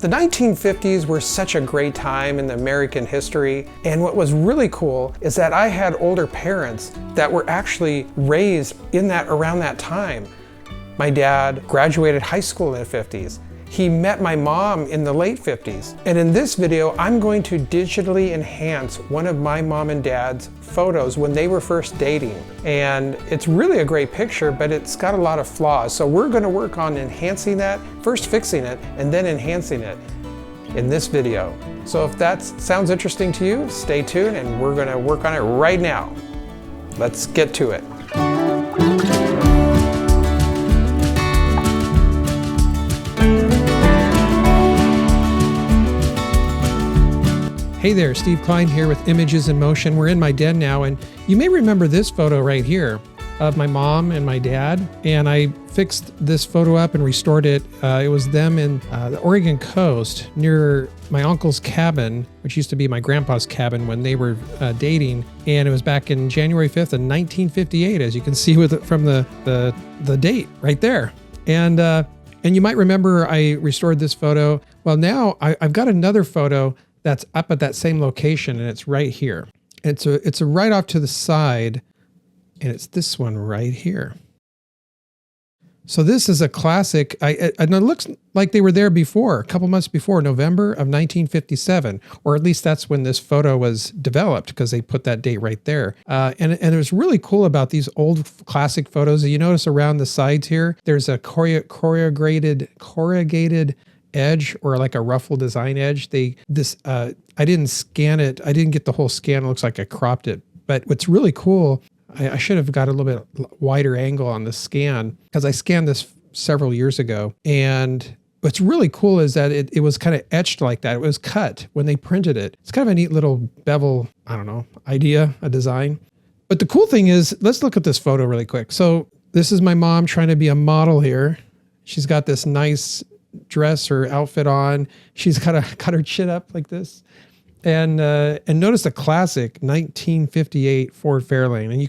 The 1950s were such a great time in the American history, and what was really cool is that I had older parents that were actually raised in around that time. My dad graduated high school in the 50s. He met my mom in the late 50s. And in this video, I'm going to digitally enhance one of my mom and dad's photos when they were first dating. And it's really a great picture, but it's got a lot of flaws. So we're gonna work on enhancing that, first fixing it, and then enhancing it in this video. So if that sounds interesting to you, stay tuned and we're gonna work on it right now. Let's get to it. Hey there, Steve Klein here with Images in Motion. We're in my den now, and you may remember this photo right here of my mom and my dad, and I fixed this photo up and restored it. It was them in the Oregon coast near my uncle's cabin, which used to be my grandpa's cabin when they were dating, and it was back in January 5th in 1958, as you can see from the date right there. And you might remember I restored this photo. Well, now I've got another photo that's up at that same location, and it's right here. It's a right off to the side, and it's this one right here. So this is a classic, and it looks like they were there before, a couple months before, November of 1957, or at least that's when this photo was developed, because they put that date right there. And it was really cool about these old classic photos. You notice around the sides here, there's a corrugated edge, or like a ruffle design edge. I didn't scan it. I didn't get the whole scan. It looks like I cropped it. But what's really cool, I should have got a little bit wider angle on the scan, because I scanned this several years ago. And what's really cool is that it was kind of etched like that. It was cut when they printed it. It's kind of a neat little bevel, I don't know, idea, a design. But the cool thing is, let's look at this photo really quick. So this is my mom trying to be a model here. She's got this nice dress or outfit on. She's got her chin up like this. And notice a classic 1958 Ford Fairlane. And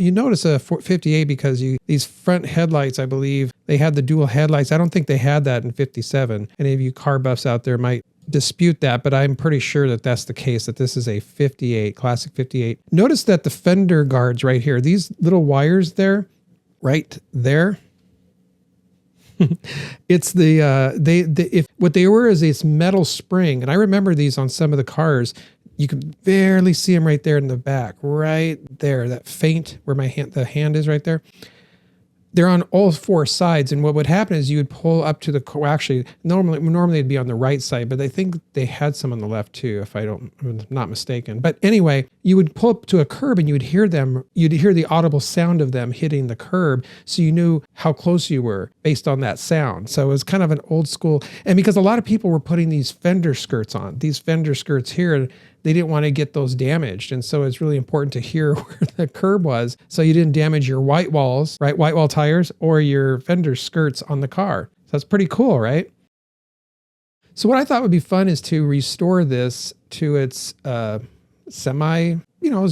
you notice a 58 because these front headlights, I believe, they had the dual headlights. I don't think they had that in 57. Any of you car buffs out there might dispute that, but I'm pretty sure that that's the case, that this is a 58, classic 58. Notice that the fender guards right here, these little wires there, right there, it's what they were is this metal spring. And I remember these on some of the cars. You can barely see them right there in the back, right there, that faint where the hand is right there. They're on all four sides. And what would happen is you would pull up to actually, normally it'd be on the right side, but I think they had some on the left too, if I'm not mistaken. But anyway, you would pull up to a curb and you'd hear the audible sound of them hitting the curb. So you knew how close you were based on that sound. So it was kind of an old school. And because a lot of people were putting these fender skirts here, they didn't want to get those damaged. And so it's really important to hear where the curb was, so you didn't damage your white walls, right? White wall tires or your fender skirts on the car. So that's pretty cool, right? So what I thought would be fun is to restore this to its as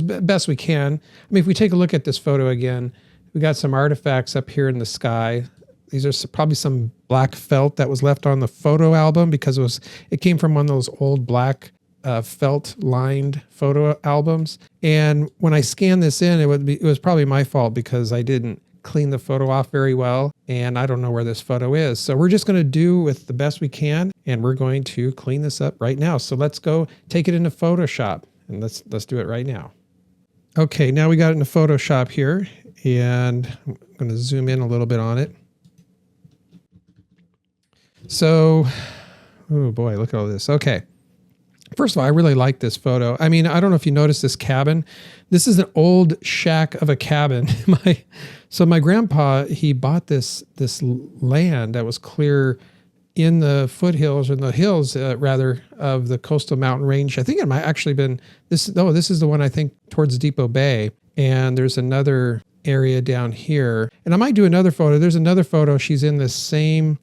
best we can. I mean, if we take a look at this photo again, we got some artifacts up here in the sky. These are probably some black felt that was left on the photo album, because it came from one of those old black felt lined photo albums. And when I scanned this in, it was probably my fault, because I didn't clean the photo off very well, and I don't know where this photo is. So we're just going to do with the best we can, and we're going to clean this up right now. So let's go take it into Photoshop, and let's do it right now. Okay, now we got it into Photoshop here, and I'm going to zoom in a little bit on it. So, oh boy, look at all this. Okay. First of all, I really like this photo. I mean, I don't know if you noticed this cabin. This is an old shack of a cabin. So my grandpa, he bought this land that was clear in the foothills, or in the hills, rather, of the coastal mountain range. I think it might actually been this. No, this is the one, I think, towards Depot Bay. And there's another area down here. And I might do another photo. There's another photo. She's in the same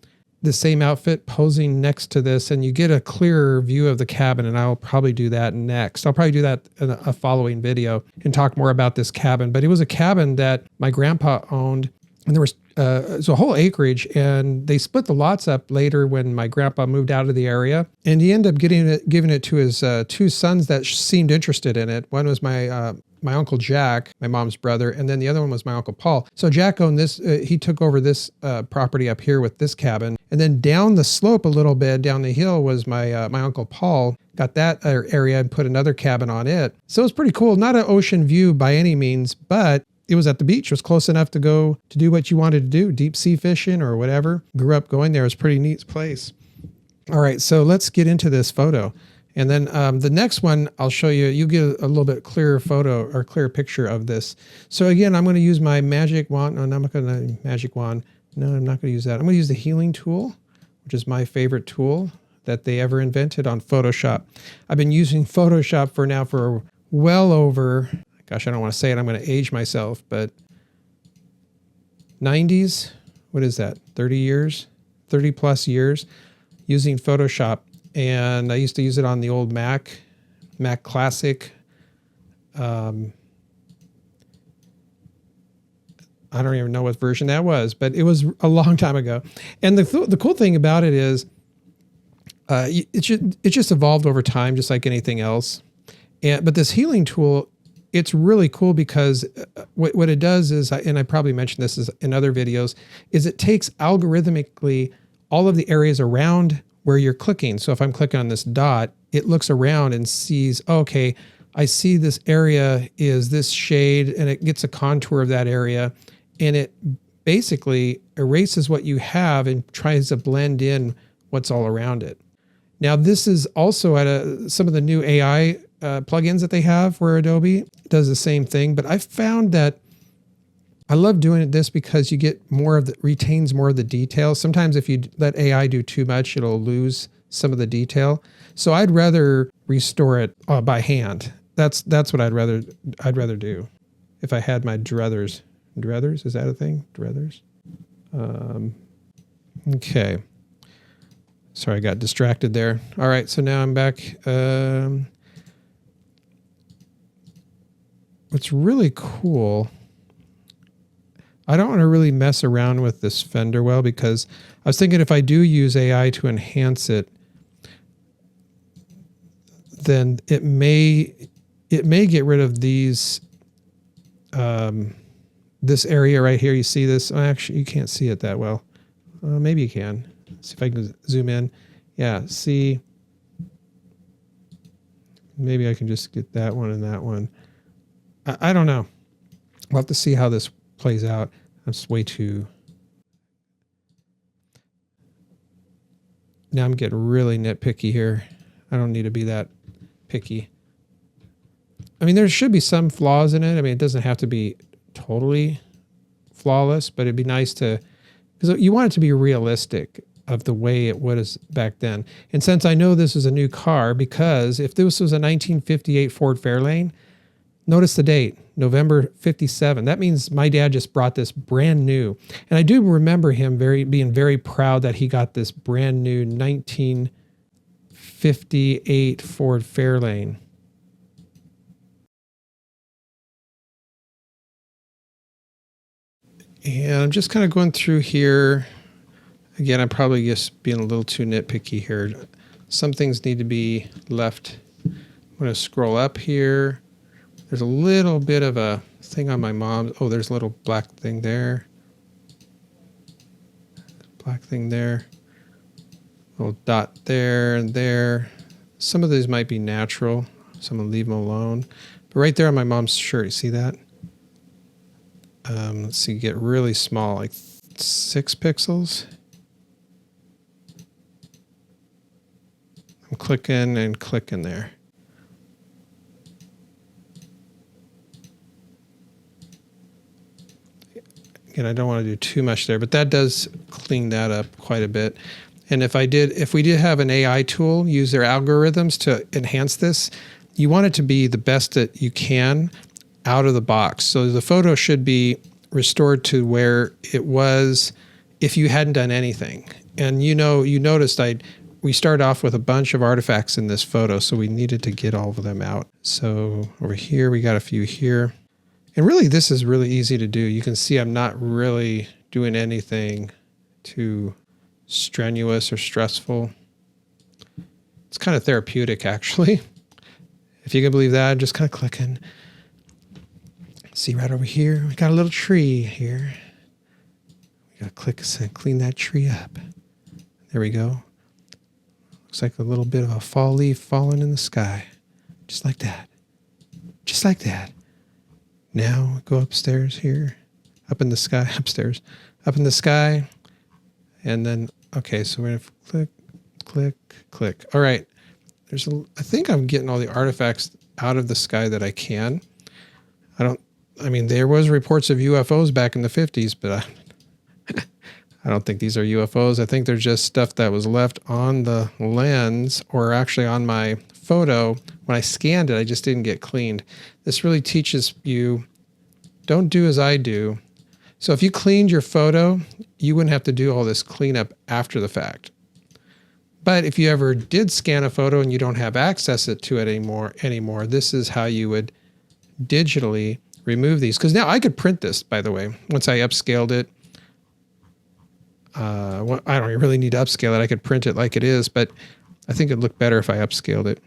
outfit posing next to this, and you get a clearer view of the cabin, and I'll probably do that next. I'll probably do that in a following video and talk more about this cabin. But it was a cabin that my grandpa owned, and there was a whole acreage, and they split the lots up later when my grandpa moved out of the area, and he ended up giving it to his two sons that seemed interested in it. One was my Uncle Jack, my mom's brother, and then the other one was my Uncle Paul. So Jack owned this, he took over this property up here with this cabin. And then down the slope a little bit, down the hill, was my Uncle Paul, got that area and put another cabin on it. So it was pretty cool. Not an ocean view by any means, but it was at the beach. It was close enough to go to do what you wanted to do, deep sea fishing or whatever. Grew up going there. It was a pretty neat place. All right, so let's get into this photo. And then the next one, I'll show you, you get a little bit clearer photo or clearer picture of this. So again, I'm going to use my magic wand. No, I'm not going to magic wand. No, I'm not going to use that. I'm going to use the healing tool, which is my favorite tool that they ever invented on Photoshop. I've been using Photoshop for well over, gosh, I don't want to say it. I'm going to age myself, but 90s, what is that? 30 years, 30 plus years using Photoshop. And I used to use it on the old Mac Classic. I don't even know what version that was, but it was a long time ago. And the cool thing about it is it just evolved over time, just like anything else. But this healing tool, it's really cool because what it does is, and I probably mentioned this in other videos, is it takes algorithmically all of the areas around where you're clicking. So if I'm clicking on this dot, it looks around and sees, okay, I see this area is this shade, and it gets a contour of that area, and it basically erases what you have and tries to blend in what's all around it. Now, this is also at some of the new AI plugins that they have for Adobe. It does the same thing, but I found that I love doing this because you get retains more of the details. Sometimes if you let AI do too much, it'll lose some of the detail. So I'd rather restore it by hand. That's what I'd rather do if I had my druthers. Druthers, is that a thing? Druthers? Okay. Sorry, I got distracted there. All right, so now I'm back. What's really cool, I don't want to really mess around with this fender well because I was thinking if I do use AI to enhance it, then it may get rid of these, this area right here. You see this? Oh, actually, you can't see it that well. Maybe you can. Let's see if I can zoom in. Yeah, see. Maybe I can just get that one and that one. I don't know. We'll have to see how this plays out. That's way too. Now I'm getting really nitpicky here. I don't need to be that picky. I mean, there should be some flaws in it. I mean, it doesn't have to be totally flawless, but it'd be nice to, because you want it to be realistic of the way it was back then. And since I know this is a new car, because if this was a 1958 Ford Fairlane, notice the date, November 57. That means my dad just brought this brand new. And I do remember him being very proud that he got this brand new 1958 Ford Fairlane. And I'm just kind of going through here. Again, I'm probably just being a little too nitpicky here. Some things need to be left. I'm going to scroll up here. There's a little bit of a thing on my mom's. Oh, there's a little black thing there. Black thing there. Little dot there and there. Some of these might be natural, so I'm going to leave them alone. But right there on my mom's shirt, you see that? Let's see, get really small, like 6 pixels. I'm clicking and clicking there. Again, I don't want to do too much there, but that does clean that up quite a bit. And if we did have an AI tool use their algorithms to enhance this, you want it to be the best that you can out of the box. So the photo should be restored to where it was if you hadn't done anything. And you noticed we started off with a bunch of artifacts in this photo, so we needed to get all of them out. So over here, we got a few here. And really, this is really easy to do. You can see I'm not really doing anything too strenuous or stressful. It's kind of therapeutic, actually. If you can believe that, I'm just kind of clicking. See right over here, we got a little tree here. We got to click and clean that tree up. There we go. Looks like a little bit of a fall leaf falling in the sky. Just like that. Just like that. Now go upstairs here. Up in the sky. Upstairs. Up in the sky. And then, okay, so we're going to click, click, click. All right. I think I'm getting all the artifacts out of the sky that I can. There was reports of UFOs back in the 50s, but I don't think these are UFOs. I think they're just stuff that was left on the lens or actually on my photo. When I scanned it, I just didn't get cleaned. This really teaches you, don't do as I do. So if you cleaned your photo, you wouldn't have to do all this cleanup after the fact. But if you ever did scan a photo and you don't have access to it anymore, this is how you would digitally remove these. Because now I could print this, by the way, once I upscaled it. I don't really need to upscale it. I could print it like it is, but I think it'd look better if I upscaled it.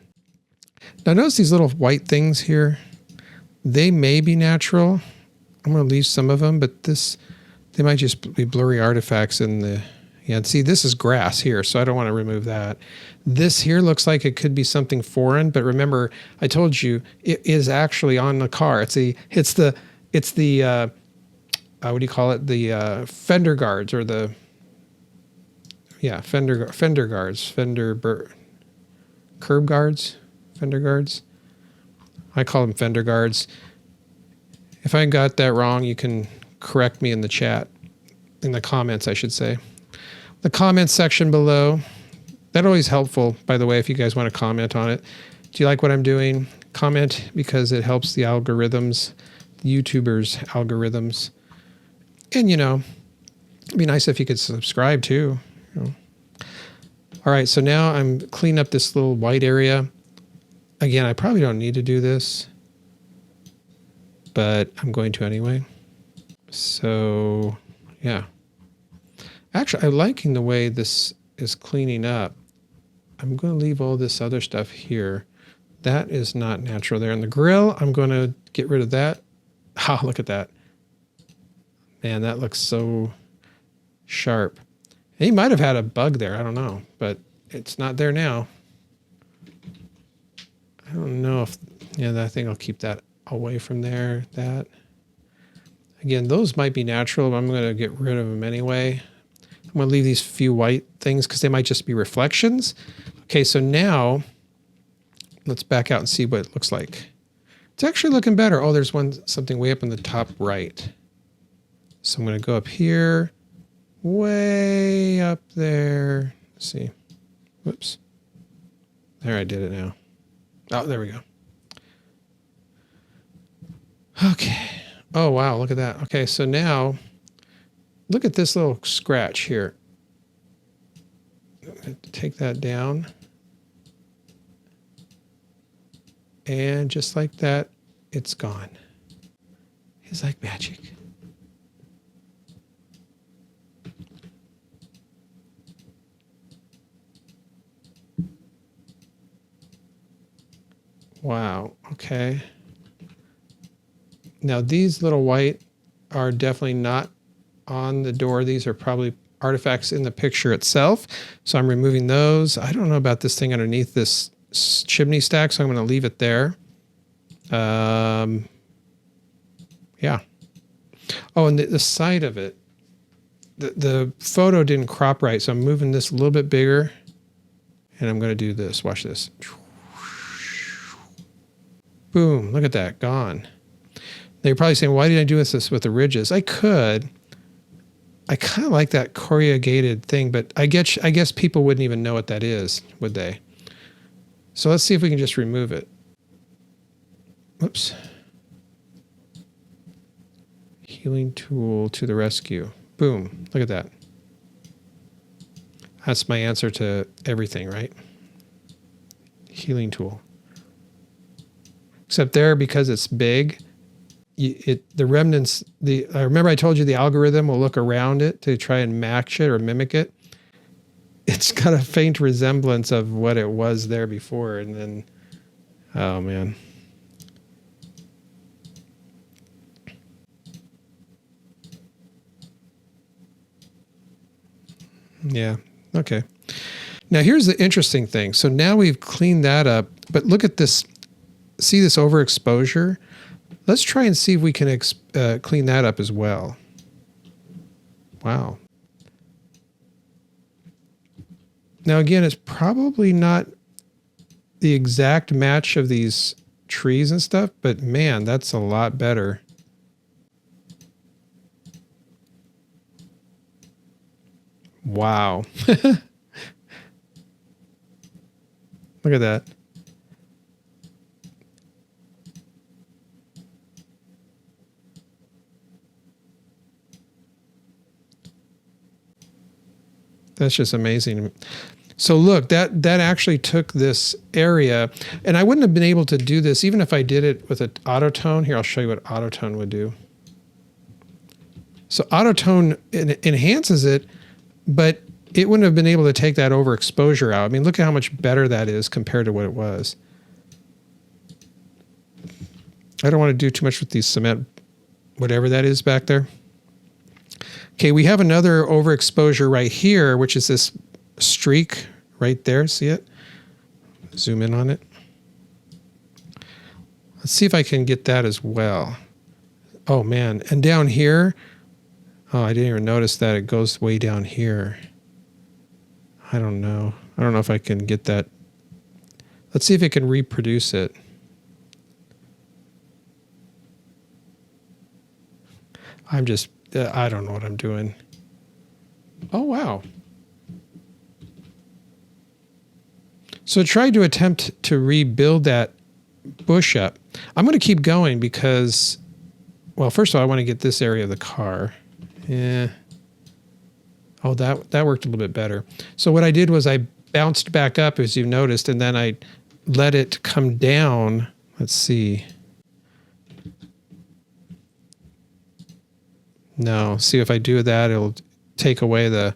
Now notice these little white things here. They may be natural. I'm going to leave some of them, but they might just be blurry artifacts in the... Yeah, and see, this is grass here, so I don't want to remove that. This here looks like it could be something foreign, but remember, I told you it is actually on the car. It's the what do you call it? The fender guards or the fender guards, curb guards, fender guards. I call them fender guards. If I got that wrong, you can correct me in the chat, in the comments, I should say. The comments section below. That's always helpful, by the way, if you guys want to comment on it. Do you like what I'm doing? Comment, because it helps the algorithms, the YouTubers' algorithms. And, it'd be nice if you could subscribe too. All right, so now I'm cleaning up this little white area. Again, I probably don't need to do this, but I'm going to anyway. So, yeah. Actually, I'm liking the way this is cleaning up. I'm going to leave all this other stuff here. That is not natural there. And the grill, I'm going to get rid of that. Oh, look at that. Man, that looks so sharp. He might have had a bug there. I don't know, but it's not there now. I don't know if, I think I'll keep that away from there. That. Again, those might be natural, but I'm going to get rid of them anyway. I'm going to leave these few white things because they might just be reflections. Okay, so now let's back out and see what it looks like. It's actually looking better. Oh, there's something way up in the top right. So I'm going to go up here, way up there. Let's see. Whoops. There, I did it now. Oh, there we go. Okay. Oh, wow, look at that. Okay, so now... look at this little scratch here. Take that down. And just like that, it's gone. It's like magic. Wow, okay. Now these little white are definitely not on the door. These are probably artifacts in the picture itself. So I'm removing those. I don't know about this thing underneath this chimney stack, so I'm going to leave it there. Yeah. Oh, and the side of it, the photo didn't crop right, so I'm moving this a little bit bigger, and I'm going to do this. Watch this. Boom. Look at that. Gone. Now you're probably saying, why did I do this with the ridges? I could. I kind of like that corrugated thing, but I guess people wouldn't even know what that is, would they? So let's see if we can just remove it. Whoops. Healing tool to the rescue. Boom. Look at that. That's my answer to everything, right? Healing tool. Except there, because it's big, the remnants, I remember I told you the algorithm will look around it to try and match it or mimic it. It's got a faint resemblance of what it was there before. And then, oh man. Yeah. Okay. Now here's the interesting thing. So now we've cleaned that up, but look at this. See this overexposure? Let's try and see if we can clean that up as well. Wow. Now again, it's probably not the exact match of these trees and stuff, but man, that's a lot better. Wow. Look at that. That's just amazing. So look, that actually took this area, and I wouldn't have been able to do this even if I did it with an autotone. Here, I'll show you what autotone would do. So autotone enhances it, but it wouldn't have been able to take that overexposure out. I mean, look at how much better that is compared to what it was. I don't want to do too much with these cement, whatever that is back there. Okay, we have another overexposure right here, which is this streak right there. See it? Zoom in on it. Let's see if I can get that as well. Oh man, and down here, oh, I didn't even notice that it goes way down here. I don't know. I don't know if I can get that. Let's see if it can reproduce it. I'm just, I don't know what I'm doing. Oh, wow. So try to attempt to rebuild that bush up. I'm going to keep going because, well, first of all, I want to get this area of the car. Yeah. Oh, that worked a little bit better. So what I did was I bounced back up, as you've noticed, and then I let it come down. Let's see. No, see if I do that, it'll take away the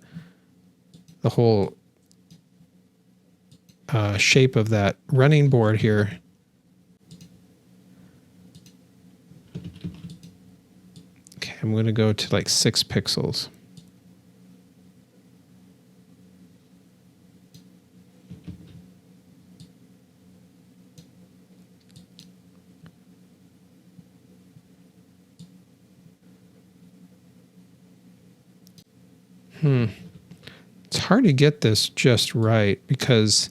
whole shape of that running board here. Okay, I'm going to go to like 6 pixels. It's hard to get this just right because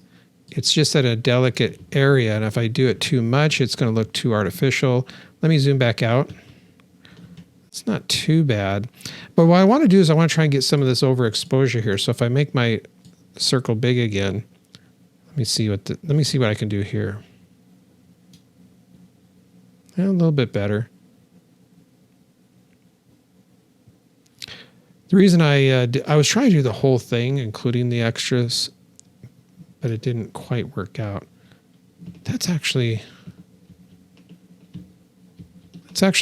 it's just at a delicate area. And if I do it too much, it's going to look too artificial. Let me zoom back out. It's not too bad. But what I want to do is I want to try and get some of this overexposure here. So if I make my circle big again, let me see what I can do here. Yeah, a little bit better. The reason I was trying to do the whole thing, including the extras, but it didn't quite work out. That's actually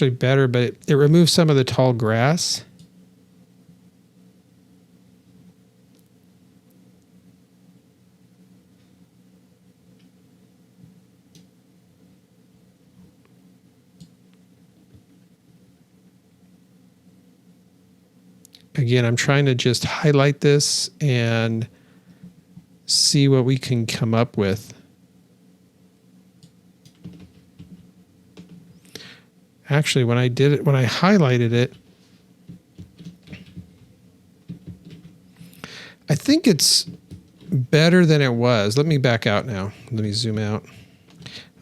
better, but it removes some of the tall grass. Again, I'm trying to just highlight this and see what we can come up with. Actually, when I highlighted it, I think it's better than it was. Let me back out now. Let me zoom out.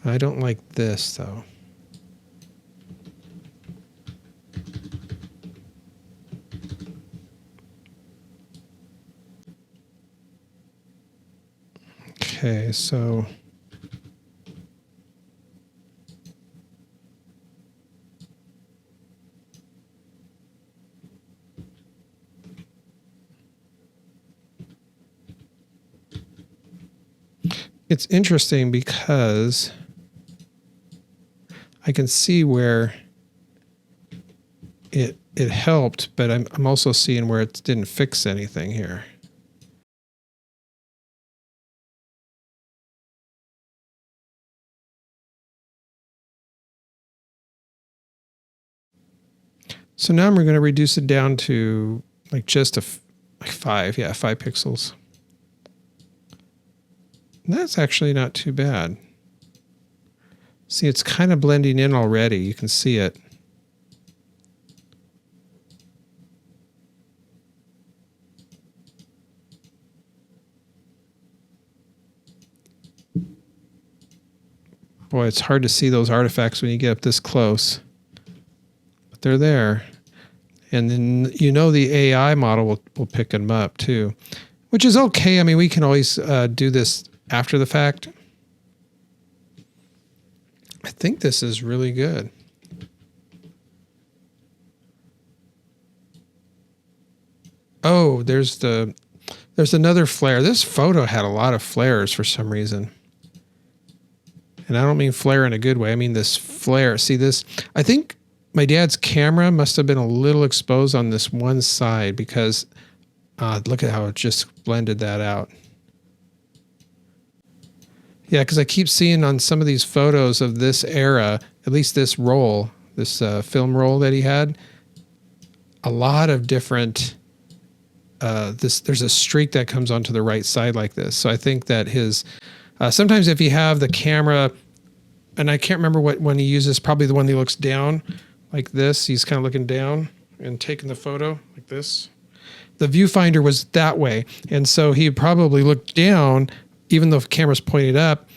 I don't like this though. Okay, so it's interesting because I can see where it helped, but I'm also seeing where it didn't fix anything here. So now we're going to reduce it down to like just like 5 pixels. And that's actually not too bad. See, it's kind of blending in already. You can see it. Boy, it's hard to see those artifacts when you get up this close. But they're there. And then, the AI model will pick them up too, which is okay. I mean, we can always do this after the fact. I think this is really good. Oh, there's another flare. This photo had a lot of flares for some reason. And I don't mean flare in a good way. I mean this flare. See this? I think my dad's camera must have been a little exposed on this one side because look at how it just blended that out. Yeah, because I keep seeing on some of these photos of this era, at least this roll, this film roll that he had, a lot of different, there's a streak that comes onto the right side like this. So I think that his, sometimes if you have the camera, and I can't remember what one he uses, probably the one that looks down like this. He's kind of looking down and taking the photo like this. The viewfinder was that way. And so he probably looked down, even though the camera's pointed up,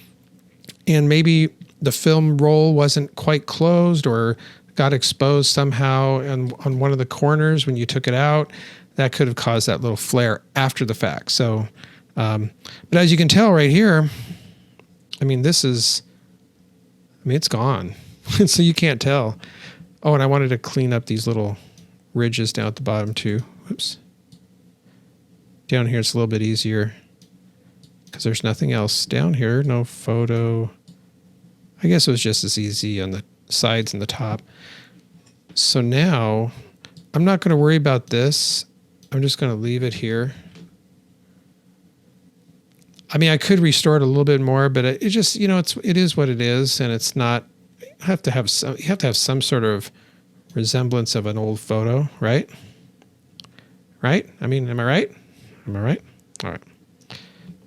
and maybe the film roll wasn't quite closed or got exposed somehow on one of the corners when you took it out. That could have caused that little flare after the fact. So, but as you can tell right here, I mean, it's gone. So you can't tell. Oh, and I wanted to clean up these little ridges down at the bottom too. Whoops. Down here it's a little bit easier because there's nothing else down here. No photo. I guess it was just as easy on the sides and the top. So now I'm not going to worry about this. I'm just going to leave it here. I mean, I could restore it a little bit more, but it just, it is what it is, and it's not. You have to have some sort of resemblance of an old photo, right? Right? I mean, am I right? Am I right? All right.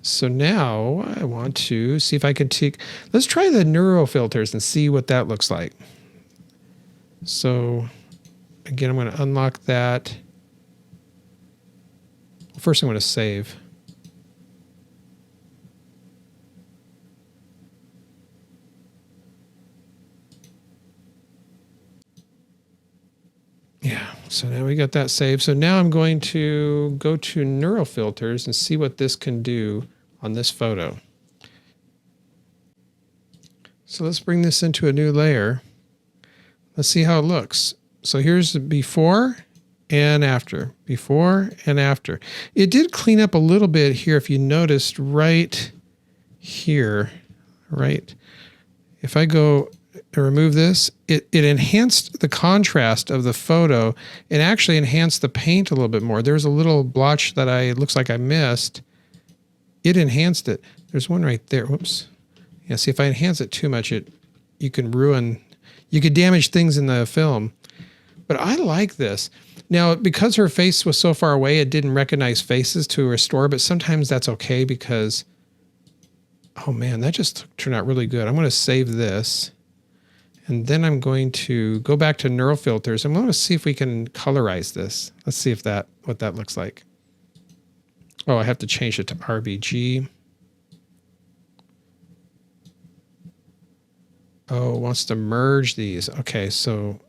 So now I want to see if I can let's try the neural filters and see what that looks like. So again, I'm going to unlock that. First, I'm going to save. Yeah, so now we got that saved. So now I'm going to go to neural filters and see what this can do on this photo. So let's bring this into a new layer. Let's see how it looks. So here's the before and after. Before and after. It did clean up a little bit here if you noticed right here, right? If I go to remove this, it enhanced the contrast of the photo and actually enhanced the paint a little bit more. There's a little blotch that it looks like I missed. It enhanced it. There's one right there. Whoops. Yeah, see, if I enhance it too much, you could damage things in the film. But I like this. Now, because her face was so far away, it didn't recognize faces to restore, but sometimes that's okay because, oh man, that just turned out really good. I'm going to save this. And then I'm going to go back to neural filters. I'm going to see if we can colorize this. Let's see what that looks like. Oh, I have to change it to RGB. Oh, it wants to merge these. Okay, so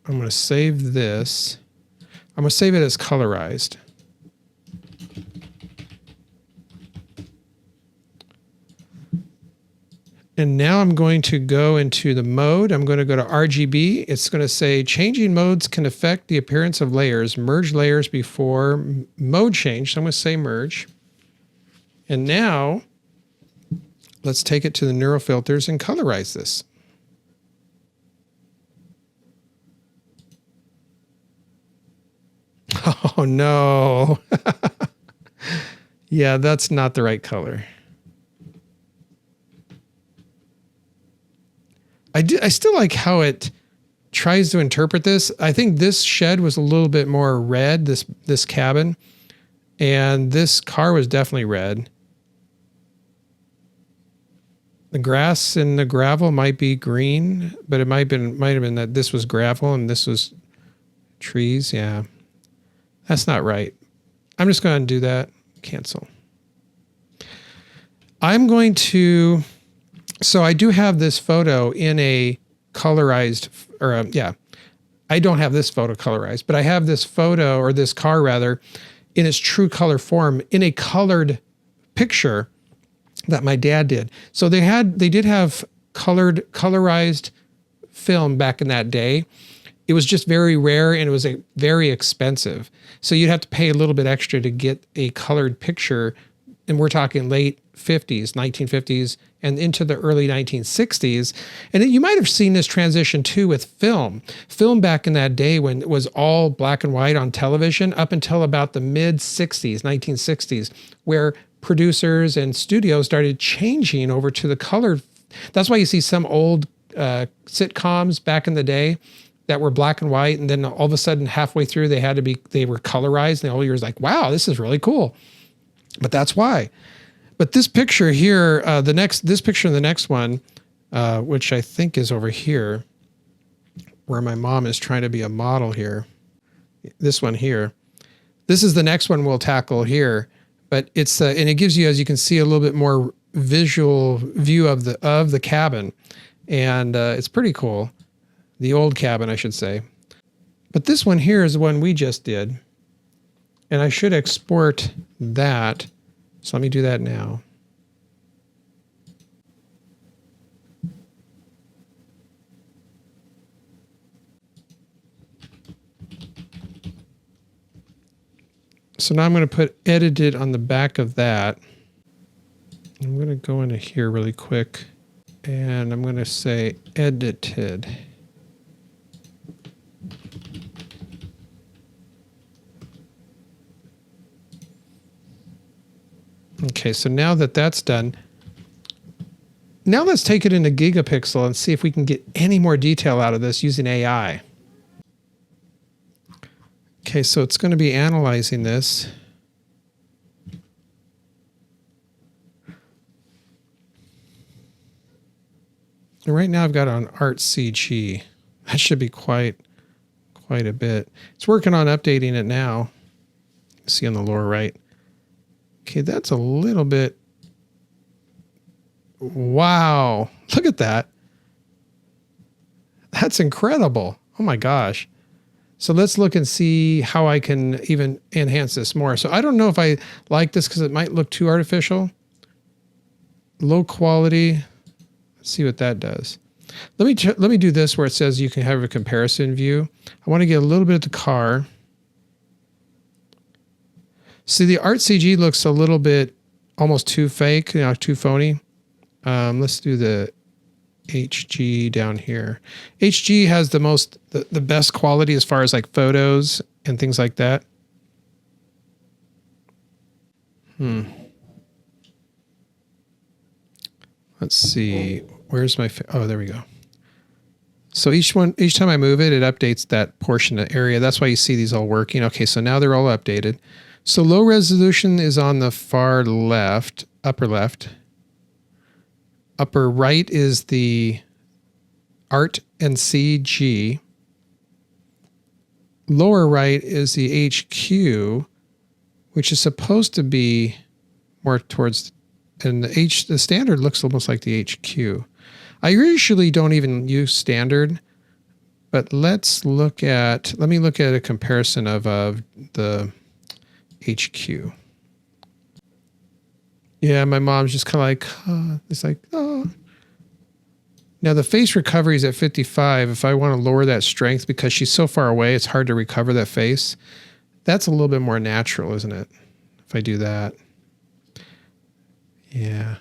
I'm going to save this. I'm going to save it as colorized. And now I'm going to go into the mode. I'm going to go to RGB. It's going to say changing modes can affect the appearance of layers. Merge layers before mode change. So I'm going to say merge. And now let's take it to the neural filters and colorize this. Oh no. Yeah, that's not the right color. I still like how it tries to interpret this. I think this shed was a little bit more red, this cabin, and this car was definitely red. The grass and the gravel might be green, but it might have been that this was gravel and this was trees. Yeah. That's not right. I'm just going to do that. Cancel. I'm going to, so I do have this photo in a colorized, I don't have this photo colorized, but I have this photo, or this car rather, in its true color form in a colored picture that my dad did. So they did have colorized film back in that day. It was just very rare and it was very expensive. So you'd have to pay a little bit extra to get a colored picture. And we're talking late 50s, 1950s, and into the early 1960s. And you might have seen this transition too with film. Film back in that day when it was all black and white on television up until about the mid 60s, 1960s, where producers and studios started changing over to the colored. That's why you see some old sitcoms back in the day that were black and white. And then all of a sudden halfway through they were colorized. And the whole year was like, wow, this is really cool. But that's why. But this picture here, this picture and the next one, which I think is over here, where my mom is trying to be a model here. This one here. This is the next one we'll tackle here. But it's and it gives you, as you can see, a little bit more visual view of the cabin, and it's pretty cool. The old cabin, I should say. But this one here is the one we just did, and I should export that. So let me do that now. So now I'm going to put edited on the back of that. I'm going to go into here really quick and I'm going to say edited. Okay, so now that that's done, now let's take it into Gigapixel and see if we can get any more detail out of this using AI. Okay, so it's going to be analyzing this. And right now I've got it on ArtCG. That should be quite a bit. It's working on updating it now. See on the lower right. Okay, that's a little bit. Wow, look at that. That's incredible. Oh my gosh. So let's look and see how I can even enhance this more. So I don't know if I like this because it might look too artificial. Low quality. Let's see what that does. Let me do this where it says you can have a comparison view. I want to get a little bit of the car. See, the ArtCG looks a little bit almost too fake, too phony. Let's do the HG down here. HG has the best quality as far as like photos and things like that. Let's see. Where's my, oh, there we go. So each time I move it, it updates that portion of the area. That's why you see these all working. Okay, so now they're all updated. So low resolution is on the far left, upper left. Upper right is the Art and CG. Lower right is the HQ, which is supposed to be more towards, and the standard looks almost like the HQ. I usually don't even use standard, but let me look at a comparison of the HQ. Yeah, my mom's just kind of like, it's like, oh. Now the face recovery is at 55. If I want to lower that strength because she's so far away, it's hard to recover that face. That's a little bit more natural, isn't it? If I do that. Yeah.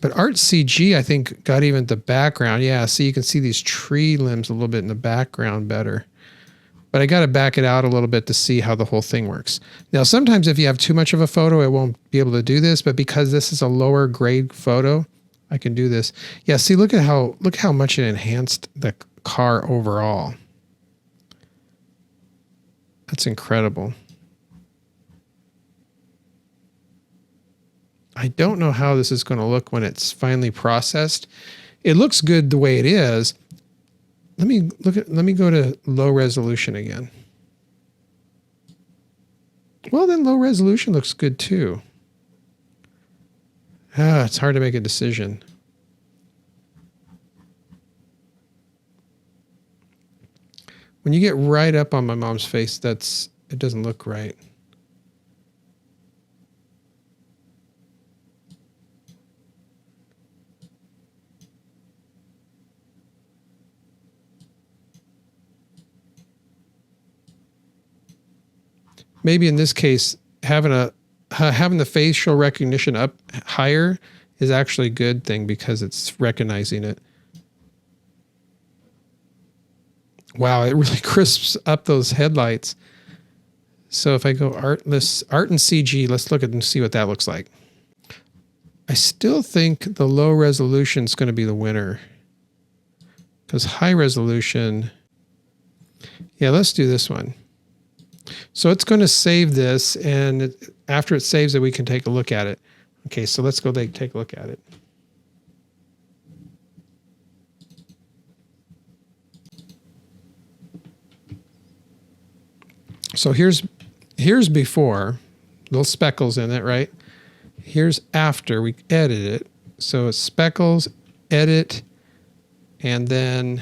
But ArtCG, I think, got even the background. Yeah, so you can see these tree limbs a little bit in the background better. but I got to back it out a little bit to see how the whole thing works. Now, sometimes if you have too much of a photo, it won't be able to do this, but because this is a lower grade photo, I can do this. Yeah, see, look how much it enhanced the car overall. That's incredible. I don't know how this is going to look when it's finally processed. It looks good the way it is. Let me go to low resolution again. Well, then low resolution looks good too. It's hard to make a decision. When you get right up on my mom's face, it doesn't look right. Maybe in this case, having the facial recognition up higher is actually a good thing because it's recognizing it. Wow, it really crisps up those headlights. So if I go art and CG, let's look at and see what that looks like. I still think the low resolution is going to be the winner because high resolution. Yeah, let's do this one. So it's going to save this, and after it saves it, we can take a look at it. Okay, so let's go take a look at it. So here's before, little speckles in it, right? Here's after we edit it. So it's speckles, edit, and then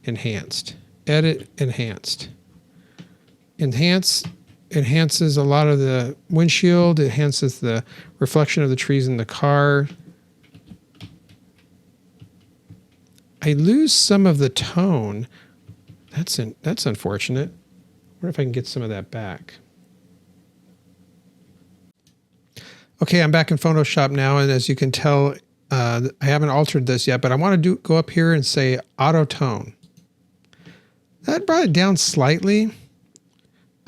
enhanced. Edit, enhanced. Enhances a lot of the windshield, enhances the reflection of the trees in the car. I lose some of the tone. That's unfortunate. I wonder if I can get some of that back. Okay, I'm back in Photoshop now, and as you can tell, I haven't altered this yet, but I want to go up here and say auto tone. That brought it down slightly.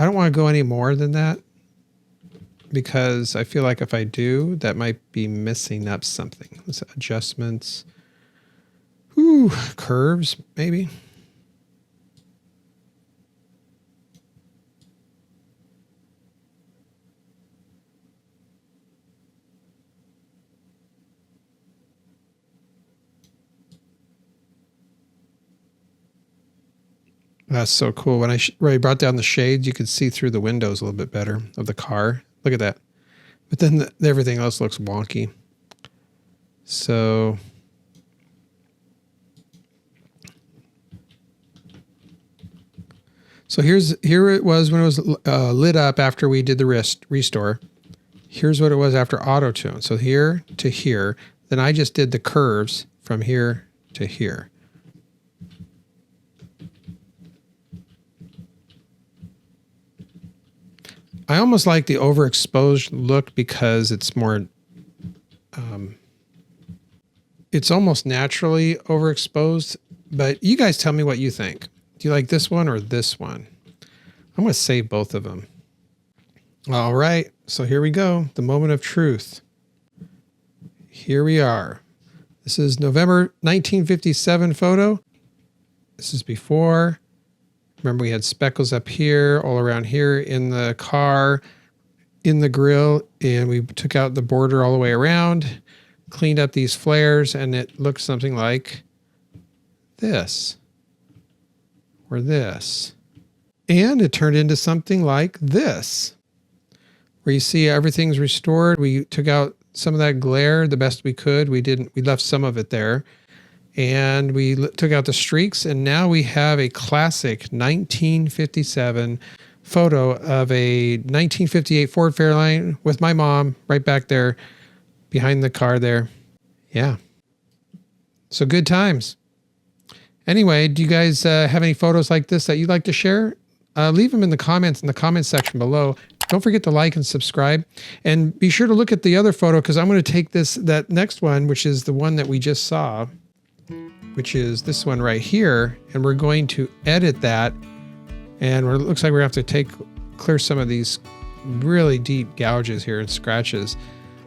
I don't want to go any more than that because I feel like if I do, that might be messing up something. Let's adjustments. Ooh, curves, maybe. That's so cool. When I brought down the shades, you could see through the windows a little bit better of the car. Look at that. But then everything else looks wonky. So here it was when it was lit up after we did the restore. Here's what it was after auto tune. So here to here. Then I just did the curves from here to here. I almost like the overexposed look because it's more, it's almost naturally overexposed, but you guys tell me what you think. Do you like this one or this one? I'm going to save both of them. All right. So here we go. The moment of truth. Here we are. This is November 1957 photo. This is before. Remember, we had speckles up here, all around here in the car, in the grill, and we took out the border all the way around, cleaned up these flares, and it looked something like this or this. And it turned into something like this, where you see everything's restored. We took out some of that glare the best we could. We left some of it there. And we took out the streaks, and now we have a classic 1957 photo of a 1958 Ford Fairlane with my mom right back there behind the car there. Yeah. So good times. Anyway, do you guys have any photos like this that you'd like to share? Leave them in the comments section below. Don't forget to like and subscribe, and be sure to look at the other photo because I'm going to take that next one, which is the one that we just saw, which is this one right here, and we're going to edit that And it looks like we're going to have to clear some of these really deep gouges here and scratches.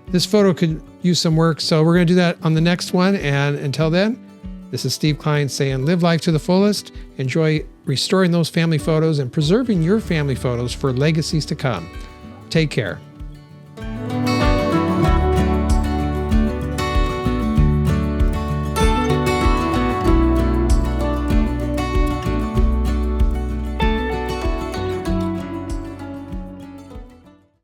This photo could use some work, so we're going to do that on the next one. And until then, this is Steve Klein saying live life to the fullest, enjoy restoring those family photos and preserving your family photos for legacies to come. Take care.